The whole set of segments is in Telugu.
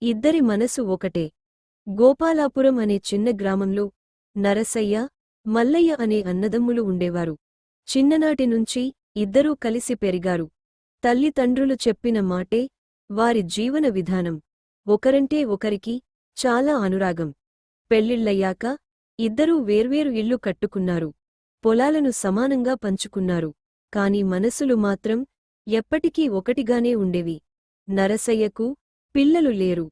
ఇద్దరి మనసు ఒకటే. గోపాలాపురం అనే చిన్న గ్రామంలో నరసయ్య, మల్లయ్య అనే అన్నదమ్ములు ఉండేవారు. చిన్ననాటినుంచి ఇద్దరూ కలిసి పెరిగారు. తల్లిదండ్రులు చెప్పిన మాటే వారి జీవన విధానం. ఒకరంటే ఒకరికి చాలా అనురాగం. పెళ్ళిళ్ళయ్యాక ఇద్దరూ వేర్వేరు ఇళ్ళు కట్టుకున్నారు. పొలాలను సమానంగా పంచుకున్నారు. కాని మనసులు మాత్రం ఎప్పటికీ ఒకటిగానే ఉండేవి. నరసయ్యకు పిల్లలు లేరు.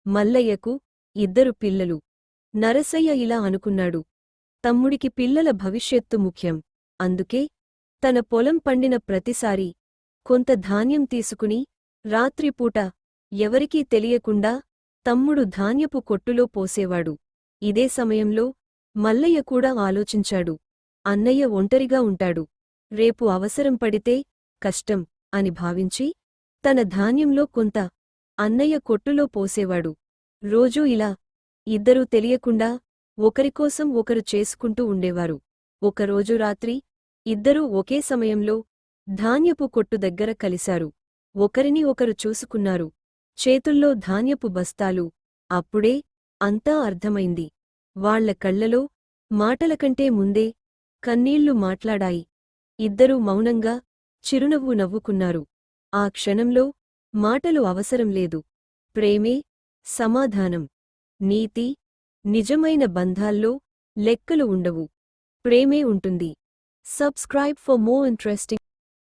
మల్లయ్యకు ఇద్దరు పిల్లలు. నరసయ్య ఇలా అనుకున్నాడు. తమ్ముడికి పిల్లల భవిష్యత్తు ముఖ్యం. అందుకే తన పొలం పండిన ప్రతిసారీ కొంత ధాన్యం తీసుకుని రాత్రిపూట ఎవరికీ తెలియకుండా తమ్ముడు ధాన్యపు కొట్టులో పోసేవాడు. ఇదే సమయంలో మల్లయ్య కూడా ఆలోచించాడు. అన్నయ్య ఒంటరిగా ఉంటాడు. రేపు అవసరం పడితే కష్టం అని భావించి తన ధాన్యంలో కొంత అన్నయ్య కొట్టులో పోసేవాడు. రోజూ ఇలా ఇద్దరూ తెలియకుండా ఒకరికోసం ఒకరు చేసుకుంటూ ఉండేవారు. ఒకరోజు రాత్రి ఇద్దరూ ఒకే సమయంలో ధాన్యపు కొట్టు దగ్గర కలిశారు. ఒకరిని ఒకరు చూసుకున్నారు. చేతుల్లో ధాన్యపు బస్తాలు. అప్పుడే అంతా అర్థమైంది. వాళ్ల కళ్లలో మాటలకంటే ముందే కన్నీళ్లు మాట్లాడాయి. ఇద్దరూ మౌనంగా చిరునవ్వు నవ్వుకున్నారు. ఆ క్షణంలో మాటలు అవసరం లేదు. ప్రేమే సమాధానం. నీతి, నిజమైన బంధాల్లో లెక్కలు ఉండవు. ప్రేమే ఉంటుంది. Subscribe for more interesting